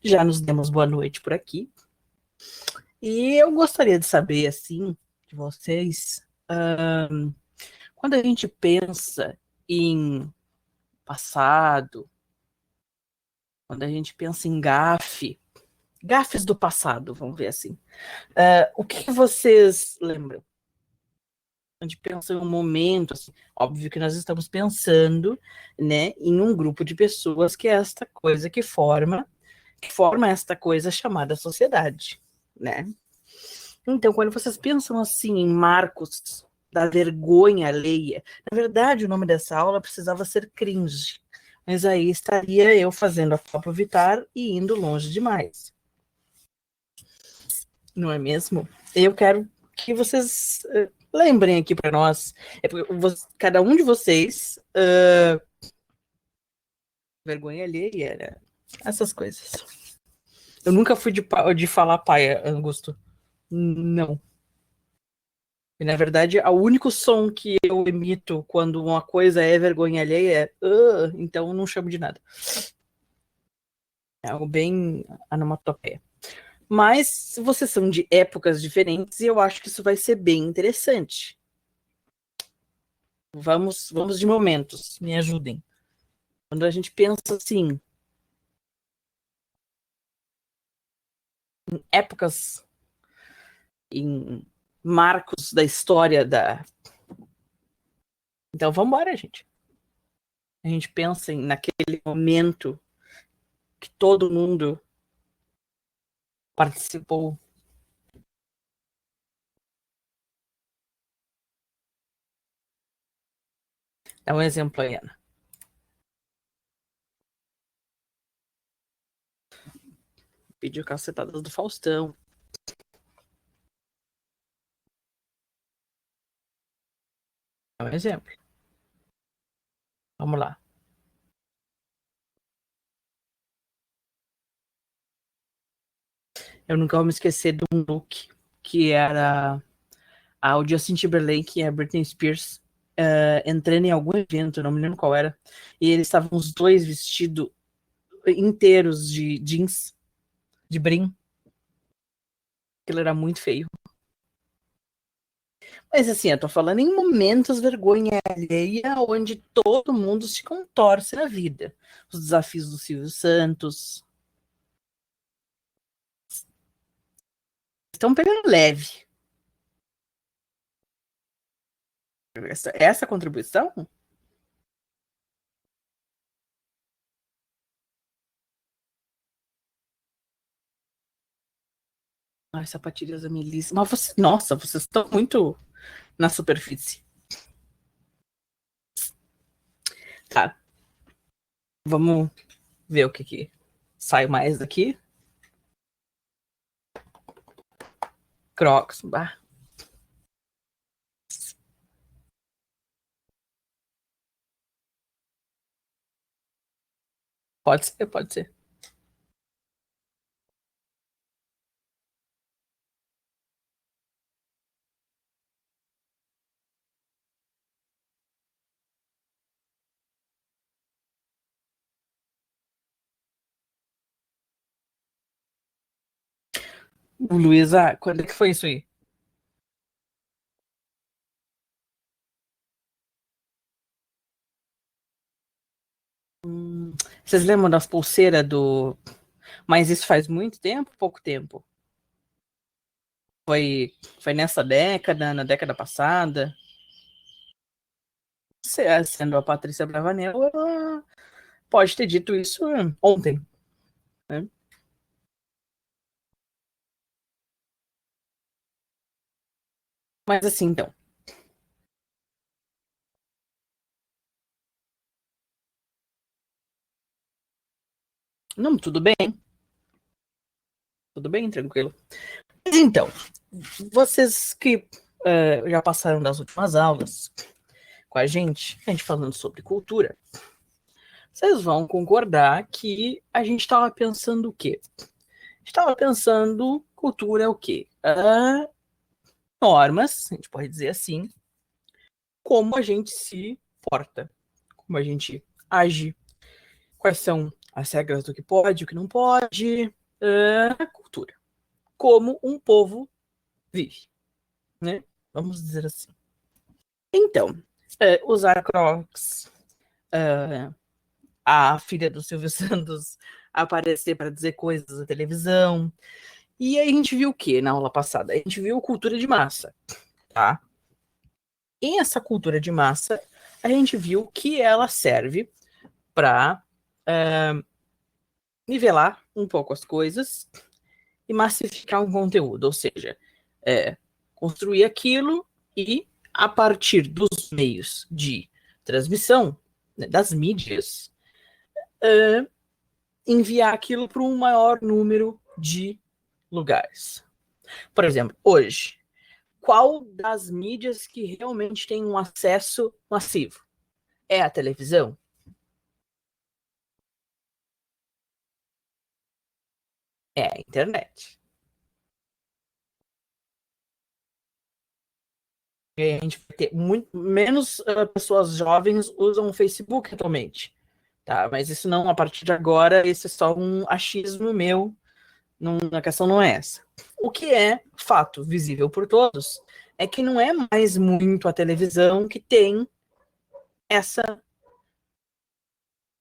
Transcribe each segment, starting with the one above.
Já nos demos boa noite por aqui. E eu gostaria de saber, assim, de vocês, quando a gente pensa em passado, quando a gente pensa em gafes do passado, vamos ver assim, o que vocês lembram? A gente pensa em um momento, assim, óbvio que nós estamos pensando, né, em um grupo de pessoas que é esta coisa que forma esta coisa chamada sociedade, né? Então, quando vocês pensam assim em marcos da vergonha alheia, na verdade o nome dessa aula precisava ser cringe, mas aí estaria eu fazendo a Pablo Vittar e indo longe demais, não é mesmo? Eu quero que vocês lembrem aqui para nós, cada um de vocês, vergonha alheia, né? Essas coisas. Eu nunca fui de falar paia, Augusto. Não. E, na verdade, o único som que eu emito quando uma coisa é vergonha alheia é então eu não chamo de nada. É algo bem onomatopeia. Mas vocês são de épocas diferentes e eu acho que isso vai ser bem interessante. Vamos de momentos, me ajudem. Quando a gente pensa assim, em épocas, em marcos da história da. Então vamos embora, gente. A gente pensa naquele momento que todo mundo participou. Dá um exemplo aí, Ana. Pediu cacetadas do Faustão. É um exemplo. Vamos lá. Eu nunca vou me esquecer de um look que era o Justin Timberlake e a Britney Spears entrando em algum evento, não me lembro qual era, e eles estavam os dois vestidos inteiros de jeans, de brim. Aquilo era muito feio. Mas assim, eu tô falando em momentos vergonha alheia onde todo mundo se contorce na vida. Os desafios do Silvio Santos. Estão pegando leve. Essa contribuição? Ai, sapatilhas da Melissa. Mas nossa, vocês estão muito na superfície. Tá, vamos ver o que sai mais daqui. Crocs. Bah. Pode ser, pode ser. Luísa, quando é que foi isso aí? Vocês lembram das pulseiras do. Mas isso faz muito tempo, pouco tempo? Foi nessa década, na década passada? Sendo a Patrícia Bravanel, ela pode ter dito isso ontem, né? Mas assim, então. Não, tudo bem, tranquilo. Mas então, vocês que já passaram das últimas aulas com a gente falando sobre cultura, vocês vão concordar que a gente estava pensando o quê? A gente estava pensando cultura é o quê? Normas, a gente pode dizer assim, como a gente se porta, como a gente age, quais são as regras do que pode, o que não pode, a cultura. Como um povo vive, né? Vamos dizer assim. Então, usar Crocs, a filha do Silvio Santos aparecer para dizer coisas na televisão. E aí a gente viu o que na aula passada? A gente viu cultura de massa, tá? E essa cultura de massa, a gente viu que ela serve para nivelar um pouco as coisas e massificar um conteúdo, ou seja, construir aquilo e, a partir dos meios de transmissão, né, das mídias, enviar aquilo para um maior número de lugares. Por exemplo, hoje, qual das mídias que realmente tem um acesso massivo? É a televisão? É a internet. E a gente vai ter muito menos pessoas jovens usam o Facebook atualmente, tá? Mas isso não, a partir de agora, esse é só um achismo meu, não, a questão não é essa. O que é fato visível por todos é que não é mais muito a televisão que tem essa,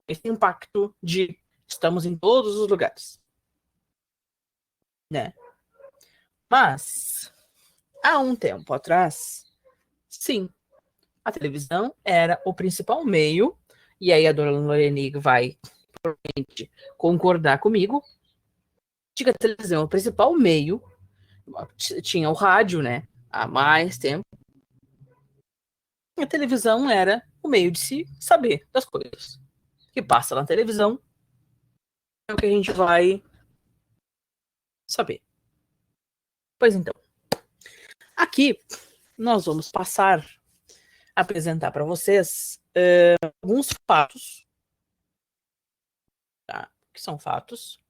esse impacto de estamos em todos os lugares, né? Mas, há um tempo atrás, sim, a televisão era o principal meio, e aí a dona Loreni vai provavelmente concordar comigo, de que a televisão é o principal meio, tinha o rádio, né, há mais tempo, e a televisão era o meio de se saber das coisas. O que passa na televisão é o que a gente vai saber. Pois então, aqui nós vamos passar a apresentar para vocês alguns fatos, tá? Que são fatos.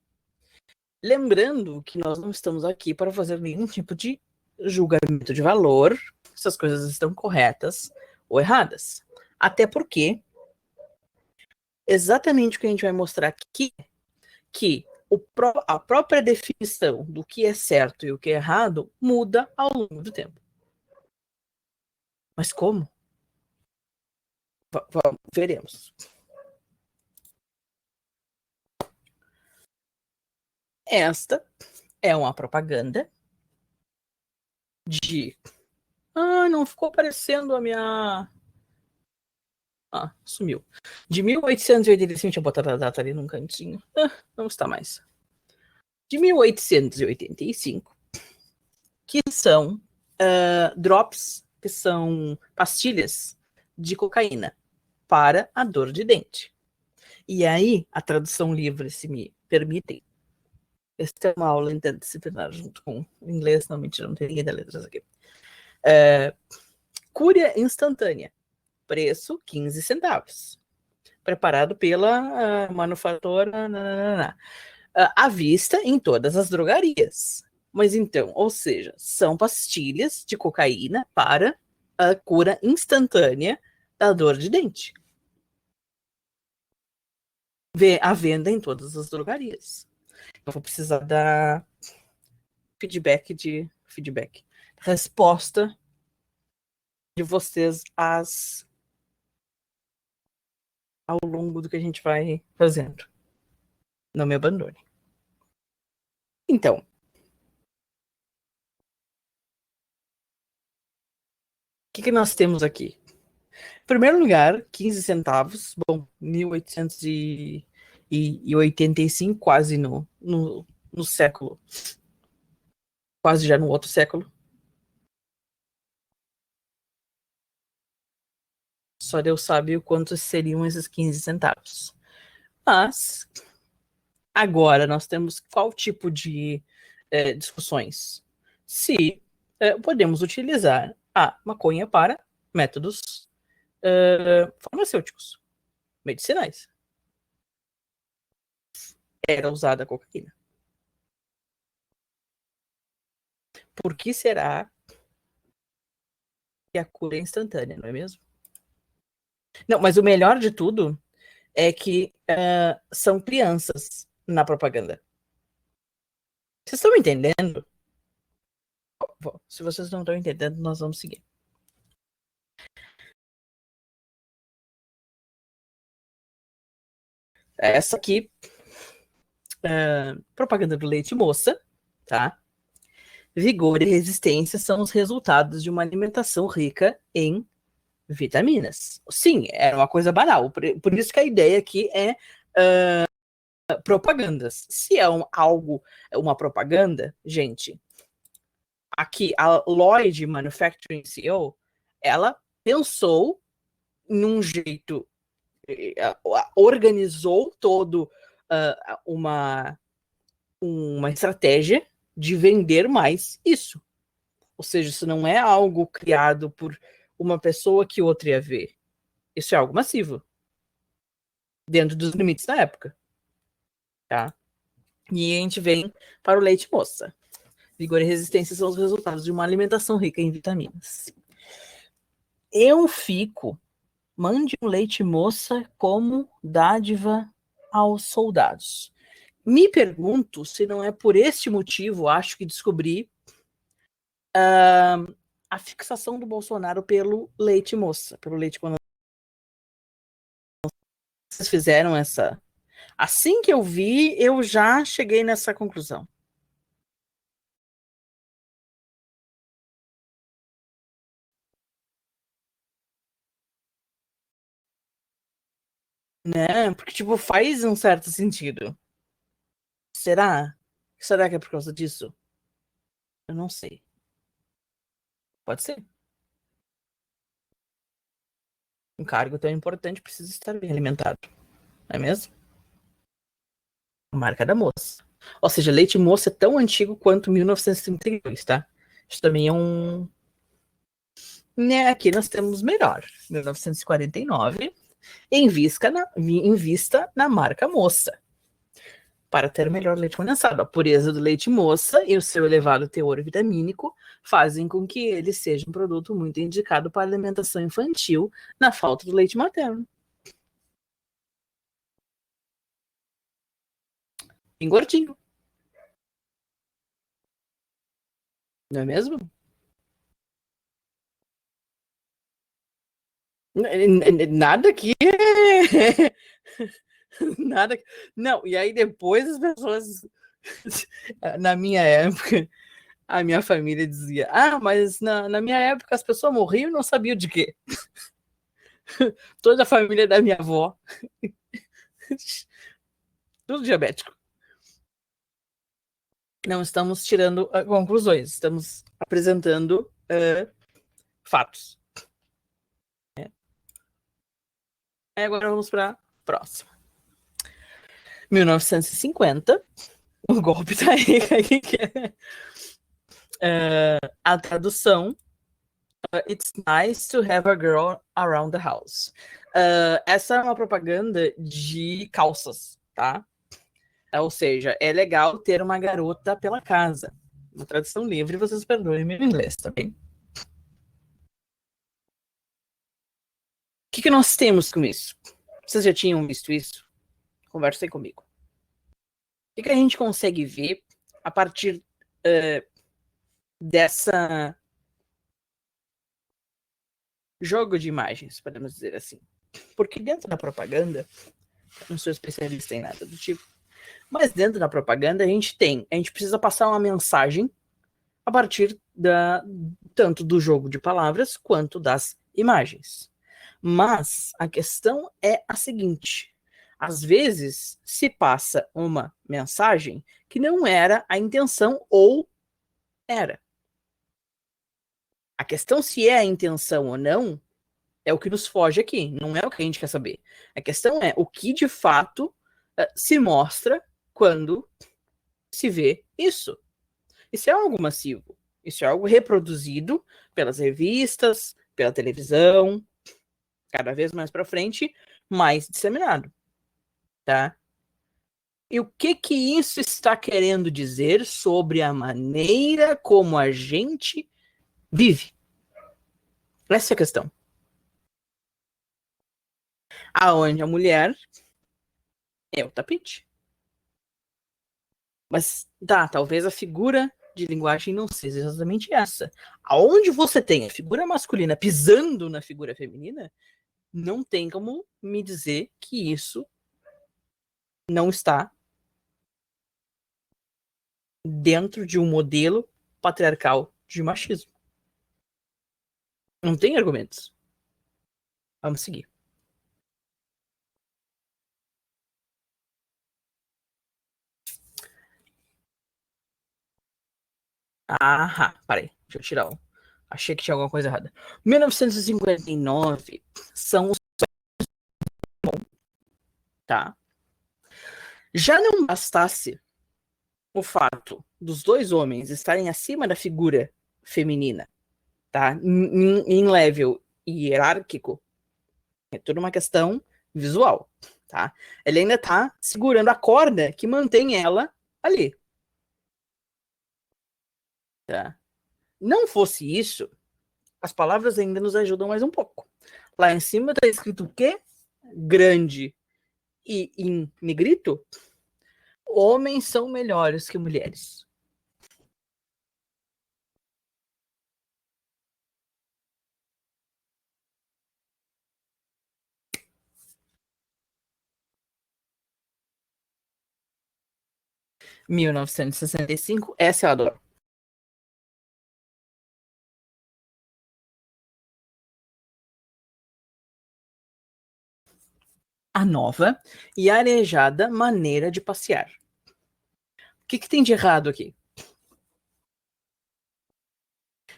Lembrando que nós não estamos aqui para fazer nenhum tipo de julgamento de valor, se as coisas estão corretas ou erradas. Até porque, exatamente o que a gente vai mostrar aqui, que a própria definição do que é certo e o que é errado muda ao longo do tempo. Mas como? Veremos. Esta é uma propaganda de. Ah, não ficou aparecendo a minha. Ah, sumiu. De 1885, deixa eu botar a data ali num cantinho. Ah, não está mais. De 1885, que são drops, que são pastilhas de cocaína para a dor de dente. E aí, a tradução livre, se me permitem, esta é uma aula interdisciplinar junto com o inglês, não, mentira, não tem ninguém da letras aqui. Cúria instantânea, preço 15 centavos. Preparado pela manufatora à vista em todas as drogarias. Mas então, ou seja, são pastilhas de cocaína para a cura instantânea da dor de dente. À venda em todas as drogarias. Eu vou precisar dar feedback, resposta de vocês ao longo do que a gente vai fazendo. Não me abandone. Então, o que nós temos aqui? Em primeiro lugar, 15 centavos, bom, 1885, quase no século, quase já no outro século. Só Deus sabe o quanto seriam esses 15 centavos. Mas, agora nós temos qual tipo de discussões? Se podemos utilizar a maconha para métodos farmacêuticos, medicinais. Era usada a cocaína. Por que será que a cura é instantânea, não é mesmo? Não, mas o melhor de tudo é que são crianças na propaganda. Vocês estão entendendo? Bom, se vocês não estão entendendo, nós vamos seguir. Essa aqui, propaganda do leite moça, tá? Vigor e resistência são os resultados de uma alimentação rica em vitaminas. Sim, era uma coisa banal. Por isso que a ideia aqui é propagandas. Se é uma propaganda, gente, aqui a Lloyd Manufacturing CEO, ela pensou num jeito, organizou todo uma estratégia de vender mais isso. Ou seja, isso não é algo criado por uma pessoa que outra ia ver. Isso é algo massivo. Dentro dos limites da época. Tá? E a gente vem para o leite moça. Vigor e resistência são os resultados de uma alimentação rica em vitaminas. Eu fico, mande um leite moça como dádiva aos soldados. Me pergunto se não é por este motivo, acho que descobri a fixação do Bolsonaro pelo leite moça, pelo leite condensado. Vocês fizeram essa. Assim que eu vi, eu já cheguei nessa conclusão. Né? Porque, tipo, faz um certo sentido. Será? Será que é por causa disso? Eu não sei. Pode ser. Um cargo tão importante precisa estar bem alimentado. Não é mesmo? A marca da moça. Ou seja, leite moça é tão antigo quanto 1932, tá? Isso também é um. Né, aqui nós temos melhor. 1949. Invista na marca moça. Para ter melhor leite condensado. A pureza do leite moça e o seu elevado teor vitamínico fazem com que ele seja um produto muito indicado para alimentação infantil na falta do leite materno. Bem gordinho. Não é mesmo? Nada que nada. Não, e aí depois as pessoas na minha época, a minha família dizia: "Ah, mas na minha época as pessoas morriam e não sabiam de quê". Toda a família da minha avó tudo diabético. Não estamos tirando conclusões, estamos apresentando fatos. Agora vamos para a próxima. 1950, o golpe da aí, que é a tradução. It's nice to have a girl around the house. Essa é uma propaganda de calças, tá? Ou seja, é legal ter uma garota pela casa. Uma tradução livre, vocês perdoem meu inglês, tá bem? O que nós temos com isso? Vocês já tinham visto isso? Conversem comigo. O que a gente consegue ver a partir dessa jogo de imagens, podemos dizer assim? Porque dentro da propaganda, eu não sou especialista em nada do tipo, mas dentro da propaganda a gente precisa passar uma mensagem a partir tanto do jogo de palavras quanto das imagens. Mas a questão é a seguinte: às vezes se passa uma mensagem que não era a intenção ou era. A questão se é a intenção ou não é o que nos foge aqui, não é o que a gente quer saber. A questão é o que de fato se mostra quando se vê isso. Isso é algo massivo. Isso é algo reproduzido pelas revistas, pela televisão, cada vez mais para frente, mais disseminado, tá? E o que isso está querendo dizer sobre a maneira como a gente vive? Essa é a questão. Aonde a mulher É o tapete. Mas tá, talvez a figura de linguagem não seja exatamente essa. Aonde você tem a figura masculina pisando na figura feminina, não tem como me dizer que isso não está dentro de um modelo patriarcal de machismo. Não tem argumentos. Vamos seguir. Ah, parei. Deixa eu tirar um. Achei que tinha alguma coisa errada. 1959 são os. Tá? Já não bastasse o fato dos dois homens estarem acima da figura feminina, tá? Em level hierárquico, é tudo uma questão visual, tá? Ele ainda tá segurando a corda que mantém ela ali, tá? Não fosse isso, as palavras ainda nos ajudam mais um pouco. Lá em cima tá escrito o quê? Grande e em negrito, homens são melhores que mulheres. (1965) essa eu adoro. A nova e arejada maneira de passear. O que tem de errado aqui?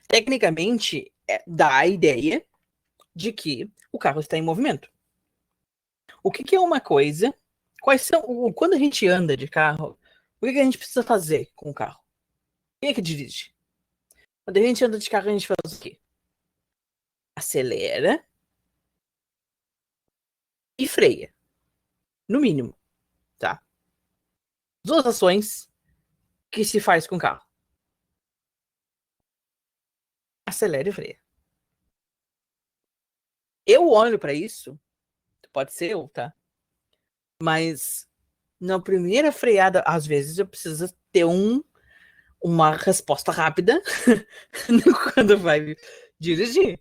Tecnicamente, dá a ideia de que o carro está em movimento. O que é uma coisa? Quais são. Quando a gente anda de carro, o que a gente precisa fazer com o carro? Quem é que dirige? Quando a gente anda de carro, a gente faz o quê? Acelera e freia. No mínimo, tá? Duas ações que se faz com o carro. Acelera e freia. Eu olho para isso, pode ser eu, tá? Mas na primeira freada, às vezes eu preciso ter uma resposta rápida quando vai dirigir.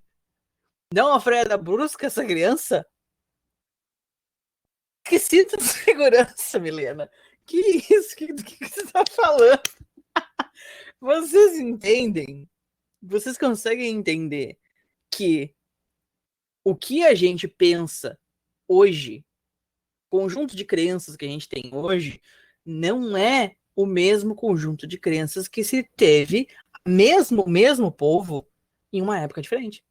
Não uma freada brusca essa criança. Que cinto de segurança, Milena. Que isso? Que você tá falando? Vocês entendem? Vocês conseguem entender que o que a gente pensa hoje, conjunto de crenças que a gente tem hoje, não é o mesmo conjunto de crenças que se teve mesmo o mesmo povo em uma época diferente.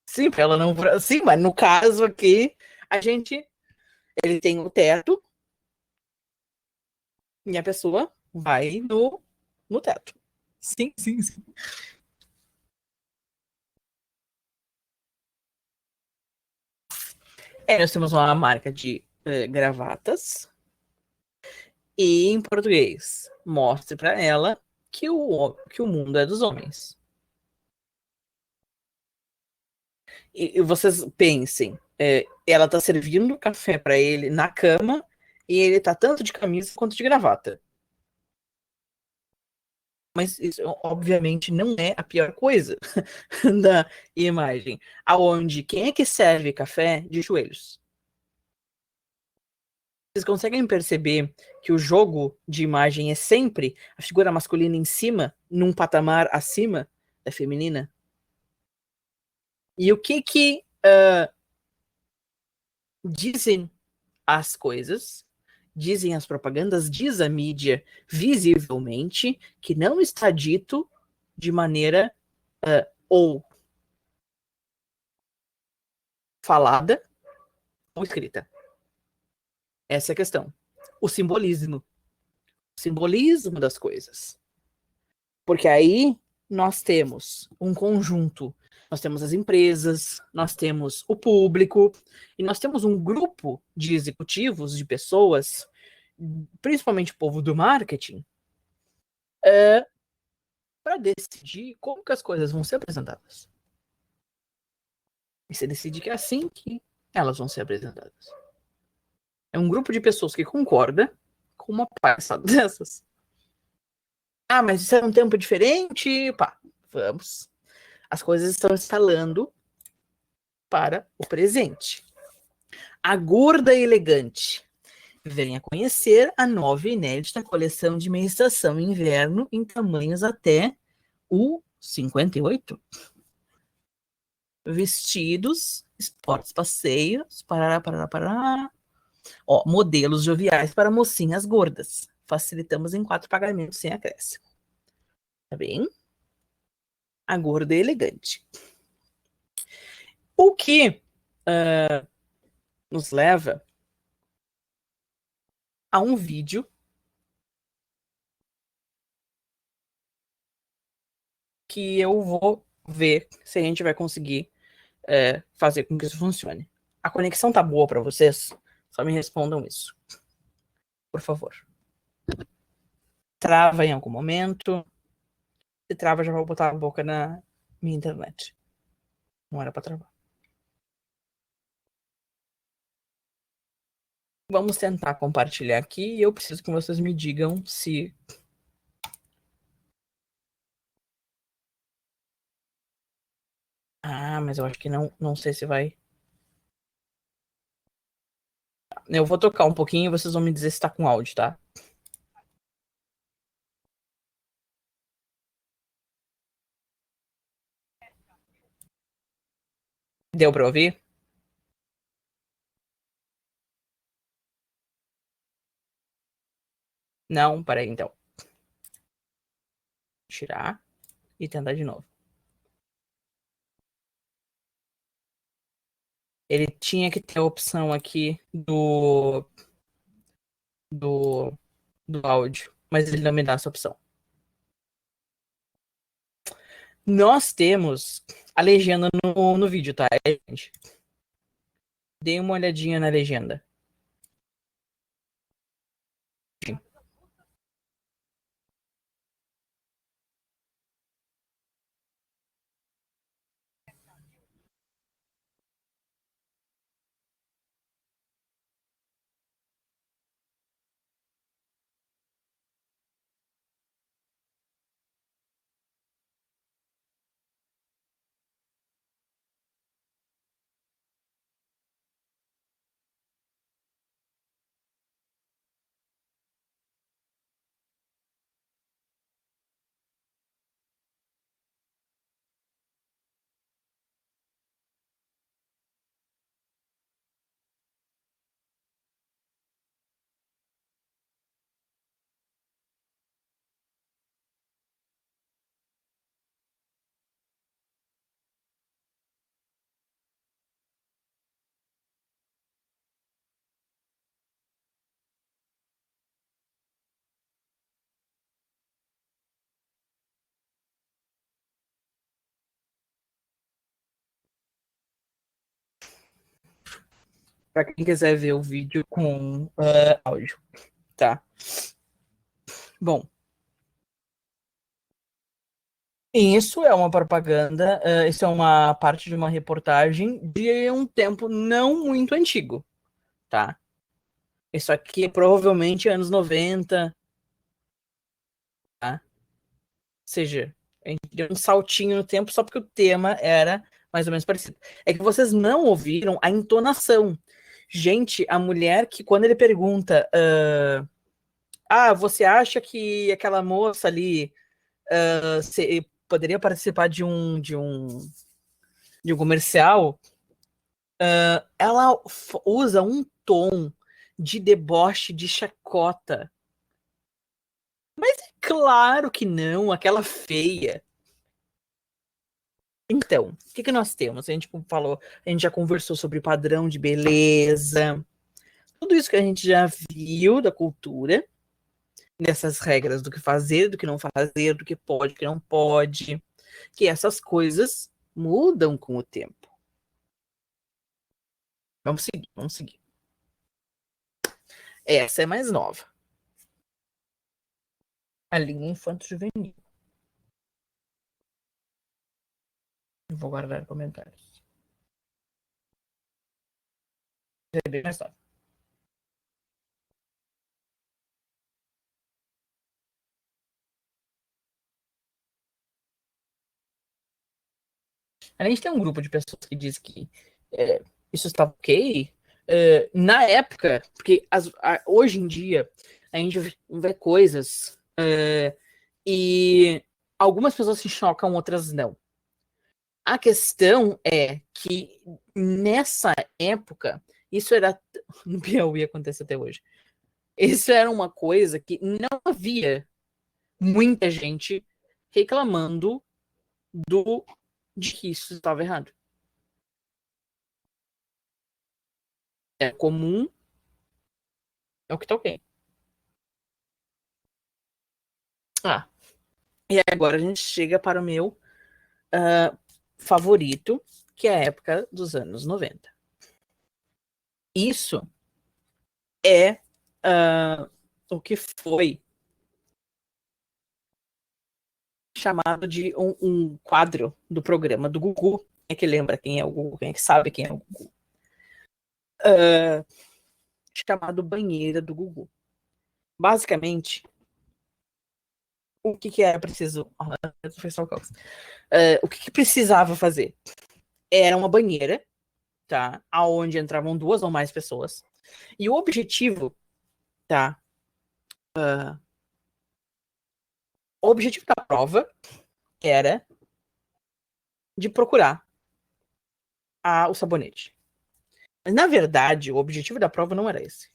Sim, ela não. Sim, mas no caso aqui, a gente. Ele tem o teto e a pessoa vai no teto. Sim, sim, sim. Nós temos uma marca de gravatas e em português mostre para ela que o mundo é dos homens. E vocês pensem, ela tá servindo café para ele na cama e ele tá tanto de camisa quanto de gravata. Mas isso, obviamente, não é a pior coisa da imagem. Aonde quem é que serve café de joelhos? Vocês conseguem perceber que o jogo de imagem é sempre a figura masculina em cima, num patamar acima da feminina? E o que dizem as coisas, dizem as propagandas, diz a mídia visivelmente que não está dito de maneira ou falada ou escrita. Essa é a questão. O simbolismo das coisas. Porque aí nós temos um conjunto, nós temos as empresas, nós temos o público, e nós temos um grupo de executivos, de pessoas, principalmente o povo do marketing, para decidir como que as coisas vão ser apresentadas. E você decide que é assim que elas vão ser apresentadas. É um grupo de pessoas que concorda com uma palhaçada dessas. Ah, mas isso é um tempo diferente? Pá, vamos. As coisas estão instalando para o presente. A gorda elegante. Venha conhecer a nova e inédita coleção de menstruação inverno em tamanhos até o 58. Vestidos, esportes, passeios, parará. Ó, modelos joviais para mocinhas gordas. Facilitamos em 4 pagamentos sem acréscimo. Tá bem? A gorda é elegante. O que nos leva a um vídeo que eu vou ver se a gente vai conseguir fazer com que isso funcione. A conexão tá boa para vocês? Só me respondam isso, por favor. Trava em algum momento. Se trava, já vou botar a boca na minha internet. Não era para travar. Vamos tentar compartilhar aqui e eu preciso que vocês me digam se... Ah, mas eu acho que não sei se vai... Eu vou tocar um pouquinho e vocês vão me dizer se tá com áudio, tá? Deu para ouvir? Não? Peraí, então. Tirar e tentar de novo. Ele tinha que ter a opção aqui do, do áudio, mas ele não me dá essa opção. Nós temos a legenda no vídeo, tá, gente? Dê uma olhadinha na legenda. Para quem quiser ver o vídeo com áudio, tá? Bom, isso é uma propaganda, isso é uma parte de uma reportagem de um tempo não muito antigo, tá? Isso aqui é provavelmente anos 90, tá? Ou seja, a gente deu um saltinho no tempo só porque o tema era mais ou menos parecido. É que vocês não ouviram a entonação. Gente, a mulher que quando ele pergunta, você acha que aquela moça ali poderia participar de um comercial? Ela usa um tom de deboche, de chacota. Mas é claro que não, aquela feia. Então, o que nós temos? A gente falou, a gente já conversou sobre padrão de beleza, tudo isso que a gente já viu da cultura, dessas regras do que fazer, do que não fazer, do que pode, do que não pode, que essas coisas mudam com o tempo. Vamos seguir, vamos seguir. Essa é mais nova. A linha infanto-juvenil. Vou guardar comentários. É bem mais tarde. A gente tem um grupo de pessoas que diz que isso está ok. Na época, porque hoje em dia a gente vê coisas e algumas pessoas se chocam, outras não. A questão é que nessa época, isso era. No Piauí acontece até hoje. Isso era uma coisa que não havia muita gente reclamando de que isso estava errado. É comum, é o que tá ok. Ah, e agora a gente chega para o meu favorito, que é a época dos anos 90. Isso é o que foi chamado de um quadro do programa do Gugu. Quem é que lembra quem é o Gugu? Quem é que sabe quem é o Gugu? Chamado Banheira do Gugu. Basicamente, o que era preciso... o que precisava fazer? Era uma banheira, tá? Aonde entravam 2 ou mais pessoas. E o objetivo, tá? O objetivo da prova era de procurar o sabonete. Mas, na verdade, o objetivo da prova não era esse.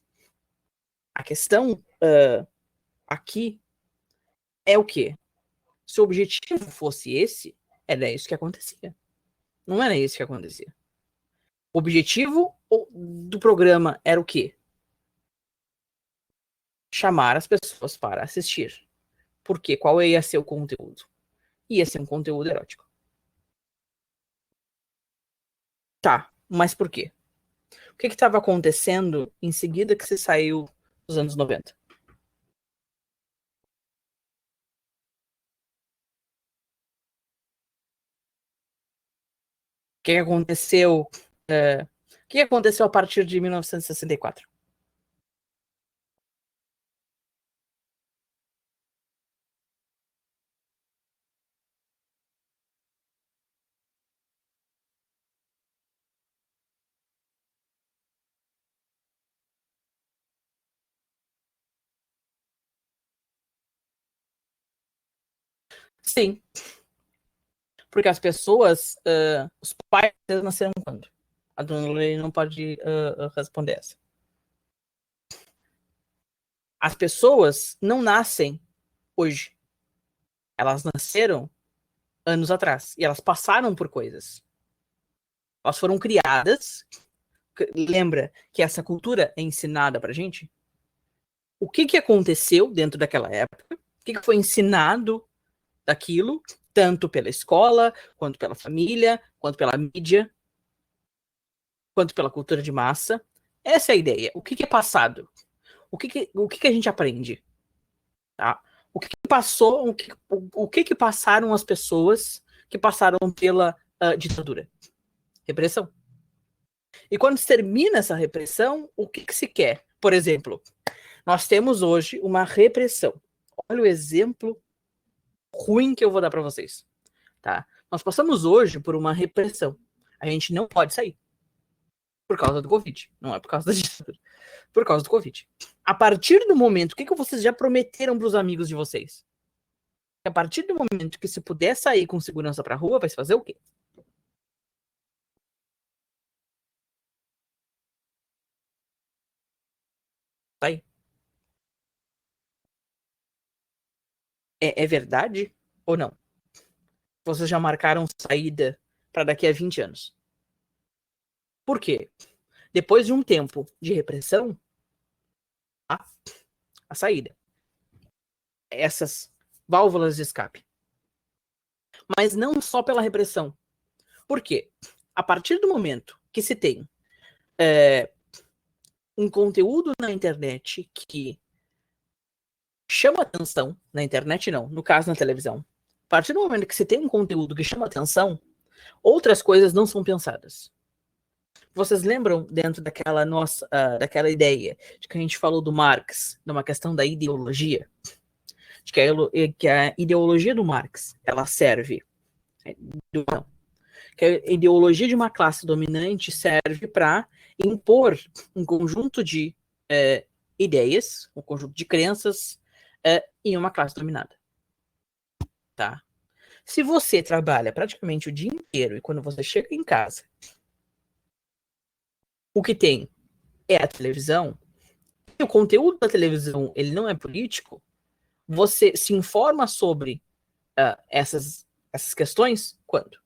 A questão aqui é o quê? Se o objetivo fosse esse, era isso que acontecia. Não era isso que acontecia. O objetivo do programa era o quê? Chamar as pessoas para assistir. Porque qual ia ser o conteúdo? Ia ser um conteúdo erótico. Tá, mas por quê? O que estava acontecendo em seguida que se saiu dos anos 90? O que aconteceu? O que aconteceu a partir de 1964? Sim, porque as pessoas, os pais nasceram quando? A dona Lei não pode responder essa. As pessoas não nascem hoje. Elas nasceram anos atrás. E elas passaram por coisas. Elas foram criadas. Lembra que essa cultura é ensinada pra gente? O que aconteceu dentro daquela época? O que foi ensinado daquilo? Tanto pela escola, quanto pela família, quanto pela mídia, quanto pela cultura de massa. Essa é a ideia. O que é passado? O que a gente aprende? Tá? O que passou, o que passaram as pessoas que passaram pela ditadura? Repressão. E quando se termina essa repressão, o que se quer? Por exemplo, nós temos hoje uma repressão. Olha o exemplo ruim que eu vou dar para vocês. Tá? Nós passamos hoje por uma repressão. A gente não pode sair por causa do Covid. Não é por causa da ditadura. Por causa do Covid. A partir do momento, o que vocês já prometeram para os amigos de vocês? A partir do momento que se puder sair com segurança para a rua, vai se fazer o quê? Sai. É verdade ou não? Vocês já marcaram saída para daqui a 20 anos. Por quê? Depois de um tempo de repressão, a saída. Essas válvulas de escape. Mas não só pela repressão. Por quê? A partir do momento que se tem um conteúdo na internet que chama atenção, na internet não, no caso na televisão, a partir do momento que se tem um conteúdo que chama atenção, Outras coisas não são pensadas. Vocês lembram dentro daquela daquela ideia de que a gente falou do Marx, numa questão da ideologia? De que a ideologia do Marx, ela serve... Não, que a ideologia de uma classe dominante serve para impor um conjunto de ideias, um conjunto de crenças em uma classe dominada. Tá? Se você trabalha praticamente o dia inteiro e quando você chega em casa, o que tem é a televisão, e o conteúdo da televisão ele não é político, você se informa sobre essas questões quando?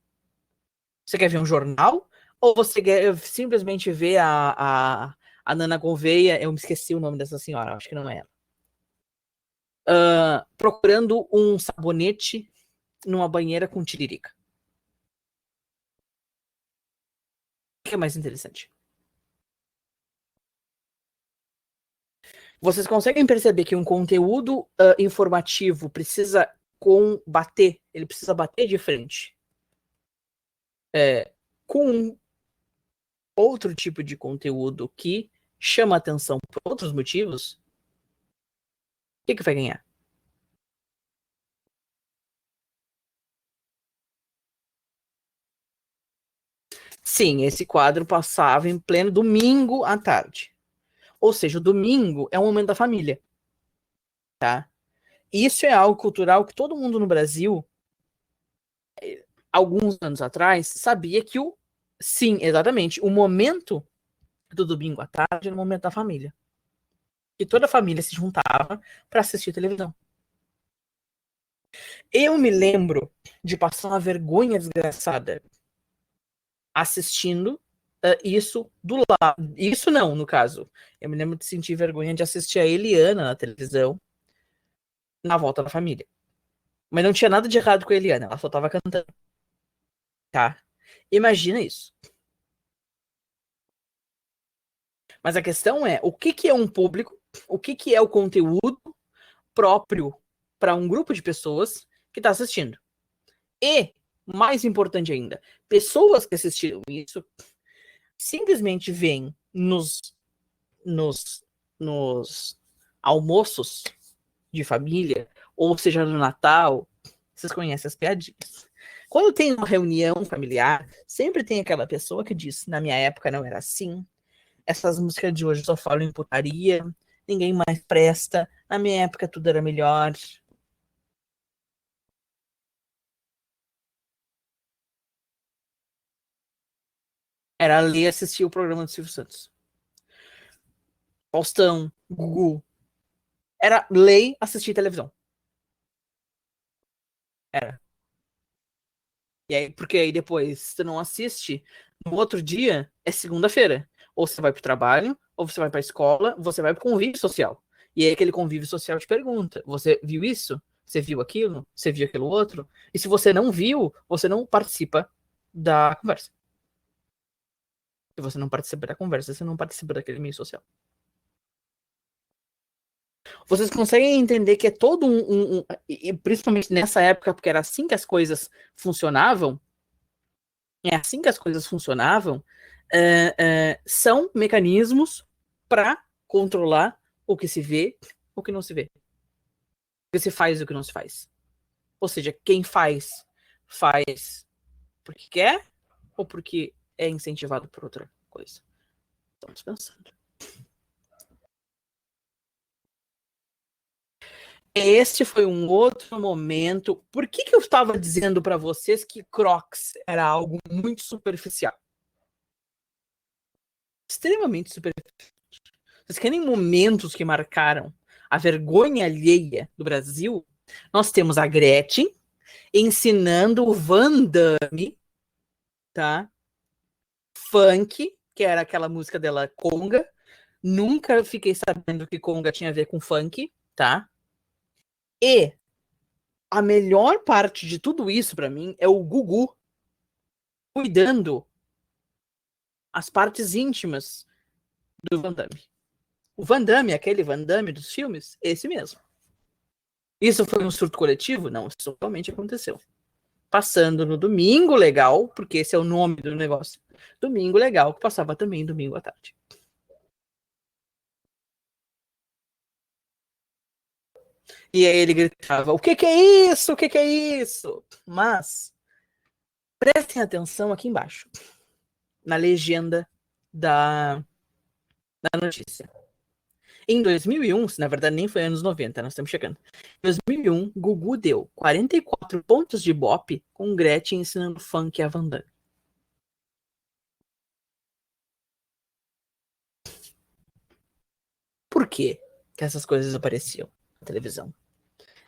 Você quer ver um jornal? Ou você quer simplesmente ver a Nana Gouveia, eu me esqueci o nome dessa senhora, acho que não é ela, procurando um sabonete numa banheira com tiririca? O que é mais interessante? Vocês conseguem perceber que um conteúdo informativo precisa combater, ele precisa bater de frente com outro tipo de conteúdo que chama atenção por outros motivos? O que vai ganhar? Sim, esse quadro passava em pleno domingo à tarde. Ou seja, o domingo é um momento da família, tá? Isso é algo cultural que todo mundo no Brasil, alguns anos atrás, sabia que sim, exatamente, o momento do domingo à tarde era o momento da família. E toda a família se juntava para assistir televisão. Eu me lembro de passar uma vergonha desgraçada assistindo isso do lado. Isso não, no caso. Eu me lembro de sentir vergonha de assistir a Eliana na televisão na volta da família. Mas não tinha nada de errado com a Eliana, ela só tava cantando. Tá? Imagina isso. Mas a questão é, o que é um público? O que é o conteúdo próprio para um grupo de pessoas que está assistindo? E, mais importante ainda, pessoas que assistiram isso simplesmente veem nos, nos almoços de família, ou seja, no Natal, vocês conhecem as piadinhas. Quando tem uma reunião familiar, sempre tem aquela pessoa que diz: na minha época não era assim, essas músicas de hoje só falam em putaria, ninguém mais presta, na minha época tudo era melhor. Era ler e assistir o programa do Silvio Santos. Faustão, Gugu. Era ler e assistir televisão. Era. E aí, porque aí depois você não assiste, no outro dia é segunda-feira. Ou você vai pro trabalho, ou você vai pra escola, você vai pro convívio social. E aí aquele convívio social te pergunta: você viu isso? Você viu aquilo? Você viu aquilo outro? E se você não viu, você não participa da conversa. Se você não participa da conversa, você não participa daquele meio social. Vocês conseguem entender que é todo e principalmente nessa época, porque era assim que as coisas funcionavam, é assim que as coisas funcionavam, são mecanismos para controlar o que se vê, o que não se vê. O que se faz e o que não se faz. Ou seja, quem faz, faz porque quer ou porque é incentivado por outra coisa. Estamos pensando. Este foi um outro momento. Por que eu estava dizendo para vocês que Crocs era algo muito superficial? Extremamente superficial. Vocês querem momentos que marcaram a vergonha alheia do Brasil? Nós temos a Gretchen ensinando o Van Damme, tá? Funk, que era aquela música dela, Conga. Nunca fiquei sabendo que Conga tinha a ver com funk, tá? E a melhor parte de tudo isso para mim é o Gugu cuidando as partes íntimas do Van Damme. O Van Damme, aquele Van Damme dos filmes, esse mesmo. Isso foi um surto coletivo? Não, isso realmente aconteceu. passando no Domingo Legal, porque esse é o nome do negócio. Domingo Legal, que passava também domingo à tarde. E aí ele gritava: o que é isso? O que é isso? Mas prestem atenção aqui embaixo, na legenda da notícia. Em 2001, na verdade nem foi anos 90, nós estamos chegando. Em 2001, Gugu deu 44 pontos de Ibope com Gretchen ensinando funk a Van Damme. Por quê que essas coisas apareciam na televisão?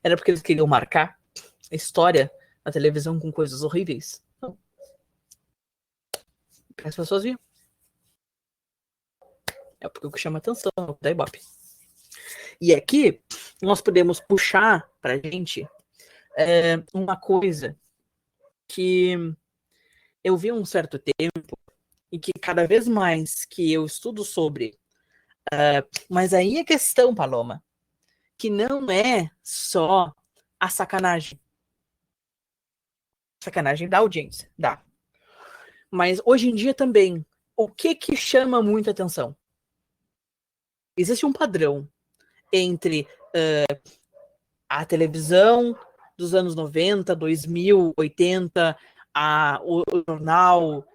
Era porque eles queriam marcar a história da televisão com coisas horríveis? Não. As pessoas viam. É porque o que chama atenção da Ibope. E aqui nós podemos puxar pra gente uma coisa que eu vi há um certo tempo e que cada vez mais que eu estudo sobre, mas aí é questão, Paloma, que não é só a sacanagem. Sacanagem da audiência, dá. Mas hoje em dia também, o que chama muita atenção? Existe um padrão entre a televisão dos anos 90, 2000, 80, o jornal,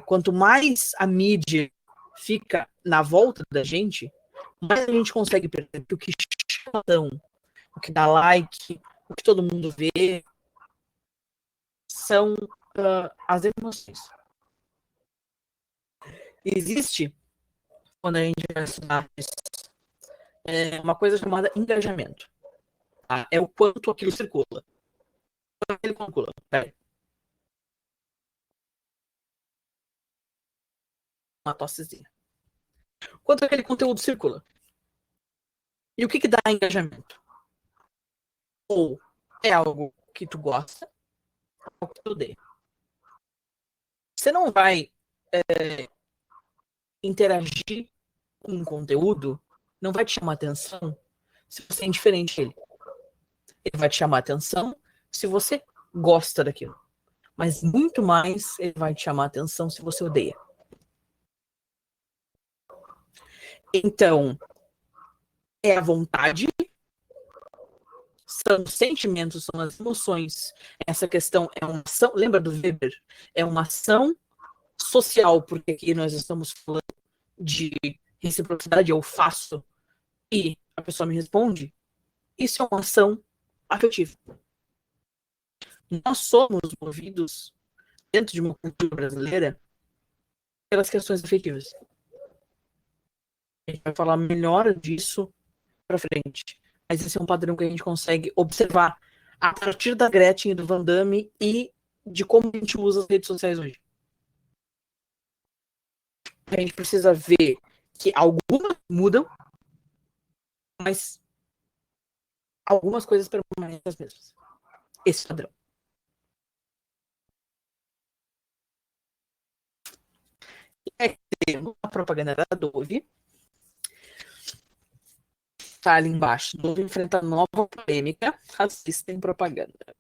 quanto mais a mídia fica na volta da gente, mais a gente consegue perceber que o que chama atenção, o que dá like, o que todo mundo vê, são as emoções. Existe, quando a gente vai estudar isso, uma coisa chamada engajamento. Tá? É o quanto aquilo circula. Quanto aquilo circula. Peraí. Uma tossezinha. Quanto aquele conteúdo circula. E o que dá engajamento? Ou é algo que tu gosta, ou que tu odeia. Você não vai interagir com um conteúdo, não vai te chamar atenção se você é indiferente a ele. Ele vai te chamar atenção se você gosta daquilo. Mas muito mais ele vai te chamar atenção se você odeia. Então, é a vontade, são os sentimentos, são as emoções. Essa questão é uma ação, lembra do Weber? É uma ação social, porque aqui nós estamos falando de reciprocidade, eu faço e a pessoa me responde. Isso é uma ação afetiva. Nós somos movidos, dentro de uma cultura brasileira, pelas questões afetivas. A gente vai falar melhor disso para frente. Mas esse é um padrão que a gente consegue observar a partir da Gretchen e do Van Damme e de como a gente usa as redes sociais hoje. A gente precisa ver que algumas mudam, mas algumas coisas permanecem as mesmas. Esse padrão. É a propaganda da Dove. Tá ali embaixo. Dove enfrenta nova polêmica. Assistem propaganda.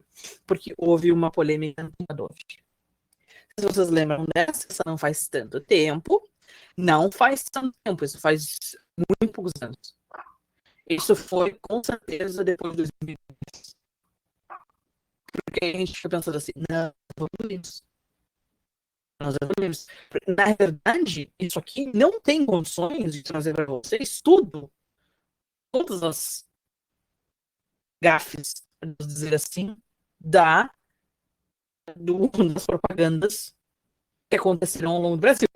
Porque houve uma polêmica na Dove. Se vocês lembram dessa, essa não faz tanto tempo. Não faz tanto tempo. Isso faz muito poucos anos. Isso foi, com certeza, depois de 2010. Porque a gente fica pensando assim, não, evoluímos. Nós evoluímos. Na verdade, isso aqui não tem condições de trazer para vocês tudo, todas as gafes, vamos dizer assim, das propagandas que aconteceram ao longo do Brasil.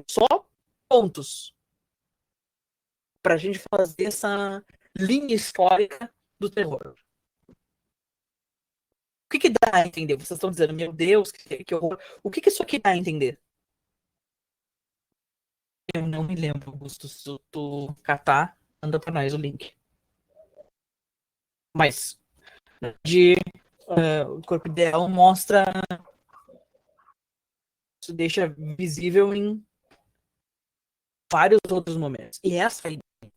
Só pontos para a gente fazer essa linha histórica do terror. O que dá a entender? Vocês estão dizendo, meu Deus, que horror. O que isso aqui dá a entender? Eu não me lembro, Augusto. Se tu catar, manda para nós o link. Mas o corpo ideal mostra, isso deixa visível em vários outros momentos. E essa é a ideia.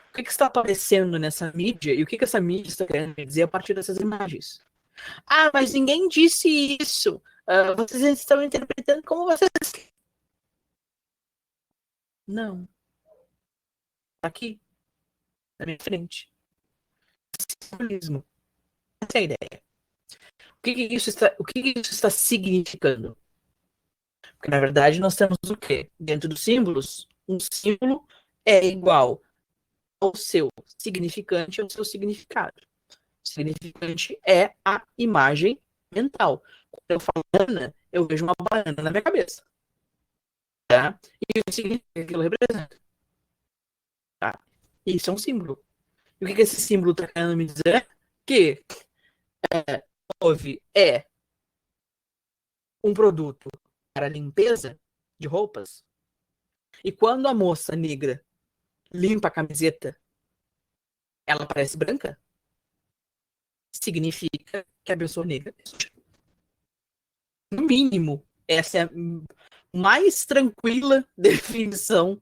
O que está aparecendo nessa mídia e o que essa mídia está querendo dizer a partir dessas imagens? Ah, mas ninguém disse isso. Vocês estão interpretando como vocês. Não. Tá aqui, na minha frente. Simbolismo. Essa é a ideia. O que isso está significando? Porque, na verdade, nós temos o quê? Dentro dos símbolos, um símbolo é igual ao seu significante ao seu significado. O significante é a imagem mental. Quando eu falo banana, eu vejo uma banana na minha cabeça. Tá? E o significado que aquilo representa. Tá? Isso é um símbolo. E o que esse símbolo está querendo me dizer? Que houve um produto para limpeza de roupas. E quando a moça negra limpa a camiseta, ela parece branca, significa que a pessoa negra é suja. No mínimo, essa é a mais tranquila definição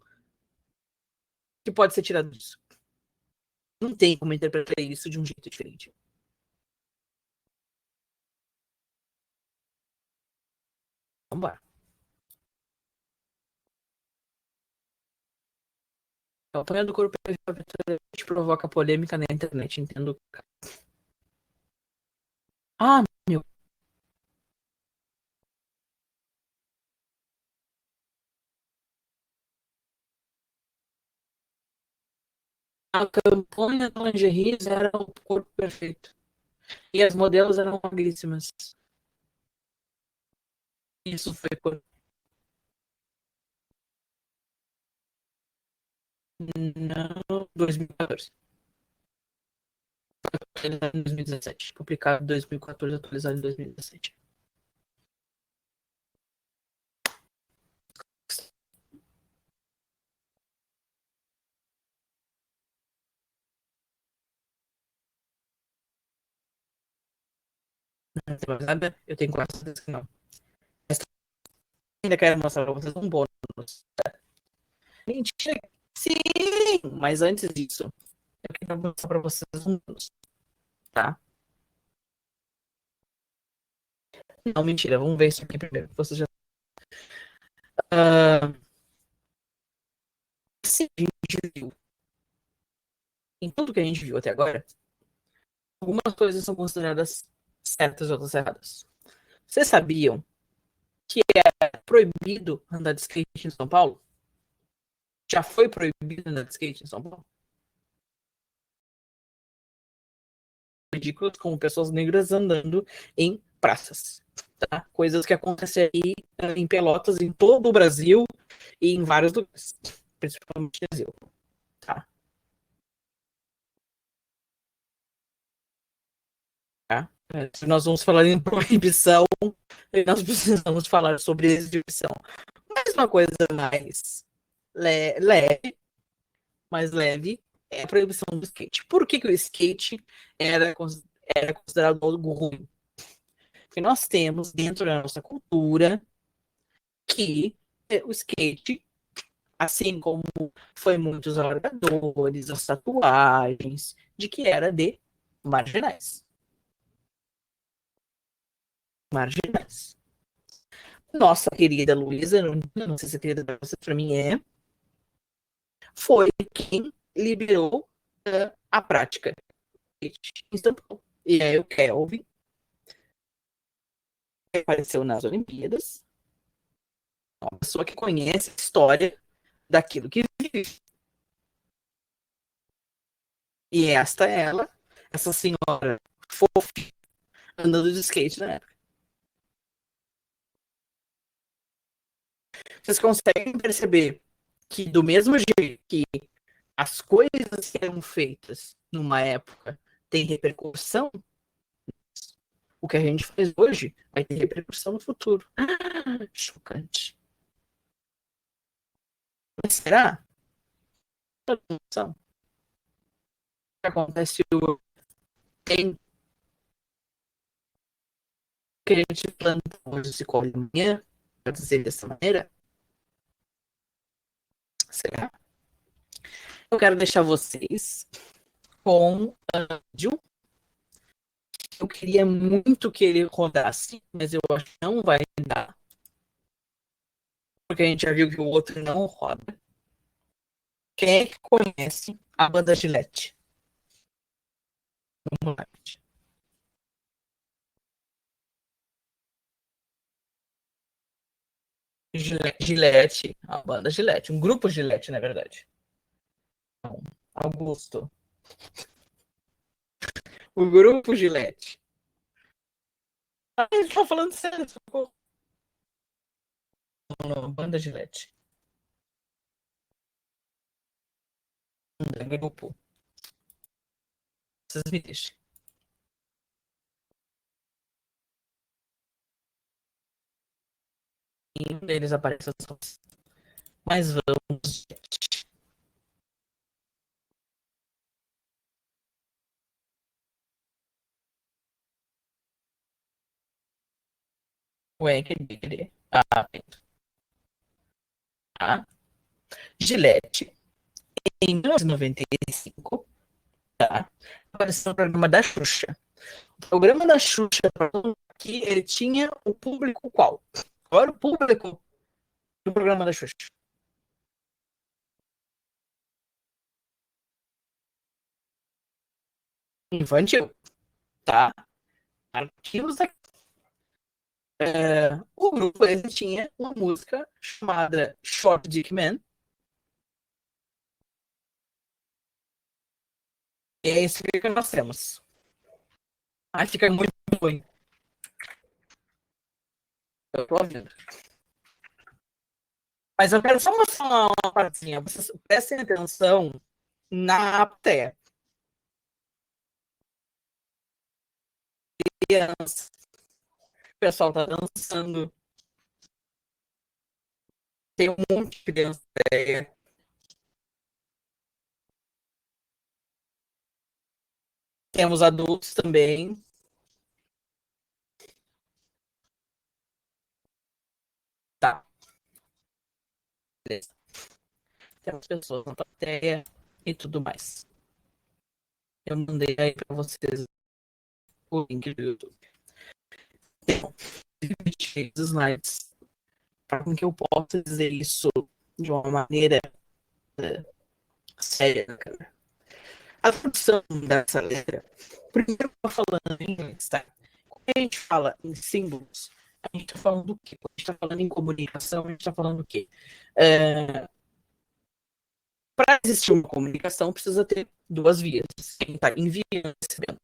que pode ser tirada disso. Não tem como interpretar isso de um jeito diferente. Vamos lá. A campanha do corpo provoca polêmica na internet, entendo. Ah, meu. A campanha do lingerie era o corpo perfeito. E as modelos eram magríssimas. Isso foi quando. Não, 2014. Atualizado em 2017. Publicado em 2014, atualizado em 2017. Não tem mais nada? Eu tenho quase certeza que não. Mas ainda quero mostrar pra vocês um bônus. Mentira! Sim! Mas antes disso, eu quero mostrar pra vocês um bônus, tá? Não, mentira. Vamos ver isso aqui primeiro. Você já. Uh, se a gente viu, em tudo que a gente viu até agora, algumas coisas são consideradas certas e outras erradas. Vocês sabiam que é proibido andar de skate em São Paulo? Já foi proibido andar de skate em São Paulo? Ridículos como pessoas negras andando em praças. Tá? Coisas que acontecem aí em Pelotas, em todo o Brasil e em vários lugares, principalmente no Brasil. Tá? Tá? Se nós vamos falar em proibição, nós precisamos falar sobre exibição. Mas uma coisa leve, mais leve, é a proibição do skate. Por que o skate era considerado algo ruim? Porque nós temos dentro da nossa cultura que o skate, assim como foi muitos alargadores, as tatuagens, de que era de marginais. Marginais. Nossa querida Luísa, não sei se é querida para você, para mim foi quem liberou a prática instantânea. E aí o Kelvin apareceu nas Olimpíadas, uma pessoa que conhece a história daquilo que vive. E esta é ela, essa senhora fofa, andando de skate na época. Vocês conseguem perceber que do mesmo jeito que as coisas que eram feitas numa época têm repercussão, o que a gente faz hoje vai ter repercussão no futuro. Chocante. Mas será? O que acontece tem que a gente planta hoje se colhe amanhã, para dizer dessa maneira? Será? Eu quero deixar vocês com um vídeo Eu queria muito que ele rodasse, mas eu acho que não vai dar. Porque a gente já viu que o outro não roda. Quem é que conhece a banda Gillette? Vamos lá, gente. Gillette, a banda Gillette, um grupo Gillette, na verdade. Não, Augusto. O grupo Gillette. Ah, ele tá falando sério, socorro. Não, não, banda Gillette. Grupo. Vocês me deixem. E um deles aparece as fotos. Mas vamos. Ué, cadê? Ah, tá. Gillette, em 1995, tá? Apareceu no programa da Xuxa. O programa da Xuxa, que ele tinha o público qual? Qual era o público do programa da Xuxa? Infantil, tá? Arquivos da... o grupo ele tinha uma música chamada Short Dick Man. E é isso que nós temos. Aí fica muito ruim. Eu tô ouvindo. Mas eu quero só mostrar uma partezinha. Vocês prestem atenção na plateia. Criança, o pessoal tá dançando. Tem um monte de criança. Temos adultos também. Tá, beleza. Temos pessoas na plateia e tudo mais. Eu mandei aí pra vocês o link do YouTube. Então, 26 slides para que eu possa dizer isso de uma maneira uh, séria na câmera. A função dessa letra, primeiro eu tô falando em inglês, tá? Quando a gente fala em símbolos, a gente tá falando do quê? Quando a gente tá falando em comunicação, a gente tá falando do quê? Para existir uma comunicação, precisa ter duas vias. Quem está enviando e recebendo.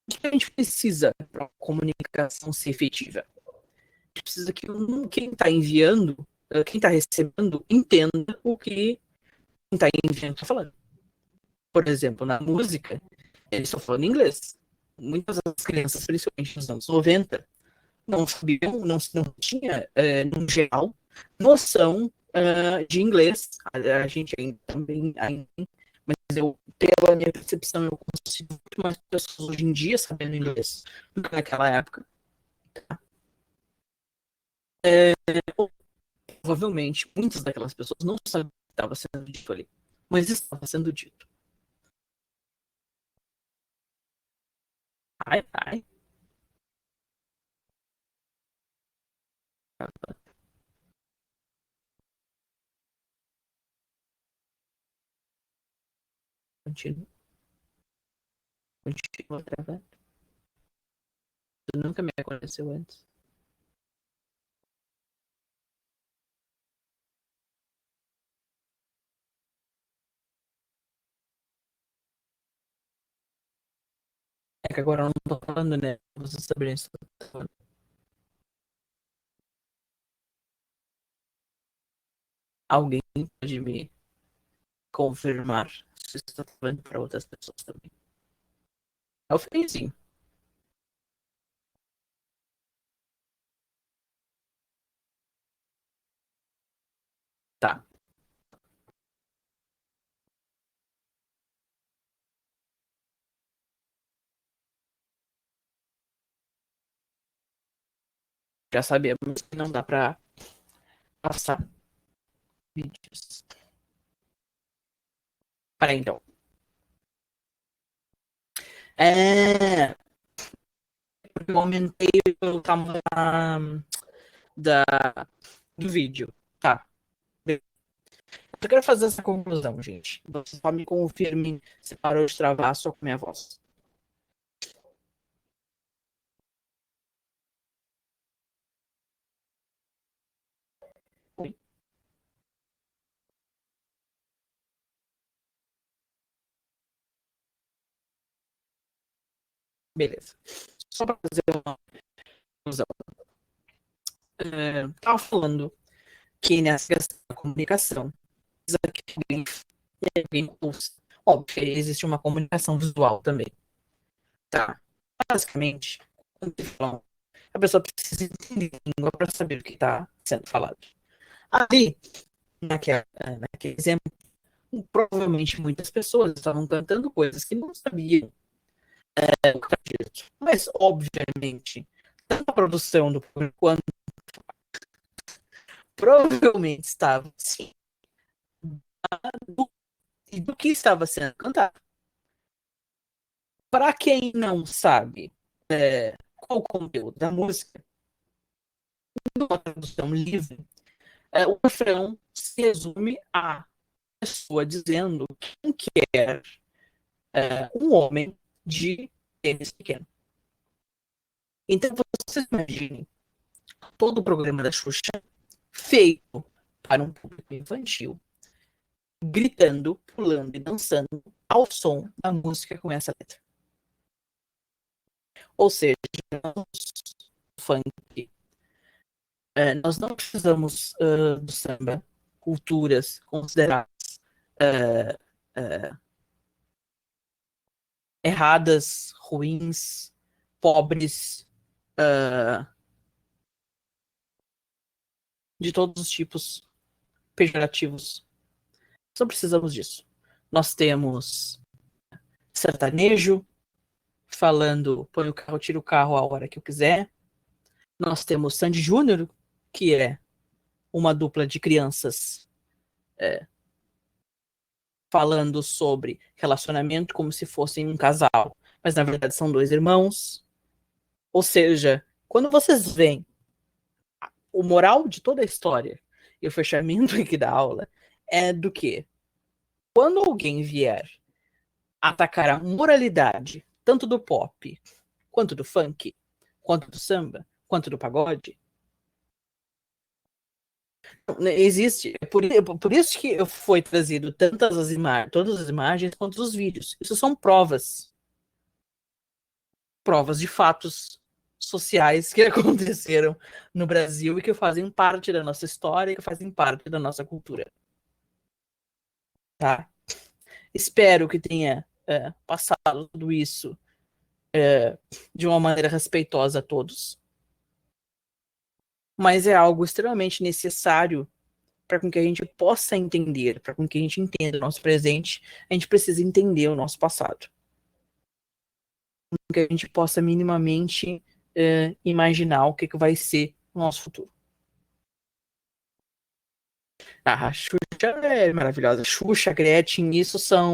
O que a gente precisa para a comunicação ser efetiva? A gente precisa que quem está enviando, quem está recebendo, entenda o que quem está enviando está falando. Por exemplo, na música, eles estão falando inglês. Muitas das crianças, principalmente nos anos 90, não sabiam, não tinha, no geral, noção de inglês. A gente ainda também, mas eu, pela minha percepção, eu consigo muito mais pessoas hoje em dia sabendo inglês do que naquela época. Provavelmente, muitas daquelas pessoas não sabiam o que estava sendo dito ali, mas estava sendo dito. Ai, ai. Continua, continua travando. Tu nunca me aconteceu antes. É que agora eu não tô falando, né? Você saberia isso. Alguém pode me confirmar se está falando para outras pessoas também. É o finzinho. Tá. Já sabemos que não dá pra passar vídeos. Para então. É, porque eu aumentei o tamanho da, do vídeo. Tá. Eu quero fazer essa conclusão, gente. Você só me confirme se parou de travar só com minha voz. Oi. Beleza. Só para fazer uma conclusão. Tava falando que nessa questão da comunicação, alguém óbvio, existe uma comunicação visual também. Tá. Basicamente, quando você fala, a pessoa precisa entender a língua para saber o que está sendo falado. Ali, naquele exemplo, provavelmente muitas pessoas estavam cantando coisas que não sabiam o que estava dito. Mas, obviamente, tanto a produção do público quanto provavelmente estava sim, do que estava sendo cantado. Para quem não sabe qual o conteúdo da música, numa tradução livre, o refrão se resume a pessoa dizendo quem quer um homem de tênis pequeno. Então, vocês imaginem todo o programa da Xuxa feito para um público infantil, gritando, pulando e dançando ao som da música com essa letra. Ou seja, funk, nós não precisamos do samba, culturas consideradas uh, uh, erradas, ruins, pobres, uh, de todos os tipos, pejorativos. Não precisamos disso. Nós temos sertanejo, falando põe o carro, tira o carro a hora que eu quiser. Nós temos Sandy Júnior, que é uma dupla de crianças falando sobre relacionamento como se fossem um casal, mas na verdade são dois irmãos. Ou seja, quando vocês veem o moral de toda a história e o fechamento aqui da aula é do que quando alguém vier atacar a moralidade tanto do pop, quanto do funk, quanto do samba, quanto do pagode, existe, por isso que foi trazido todas as imagens quanto os vídeos. Isso são provas de fatos sociais que aconteceram no Brasil e que fazem parte da nossa história e que fazem parte da nossa cultura. Tá? Espero que tenha passado tudo isso de uma maneira respeitosa a todos. Mas é algo extremamente necessário para que a gente possa entender, para que a gente entenda o nosso presente, a gente precisa entender o nosso passado. Para que a gente possa minimamente imaginar o que vai ser o nosso futuro. A Xuxa é maravilhosa. Xuxa, Gretchen, isso são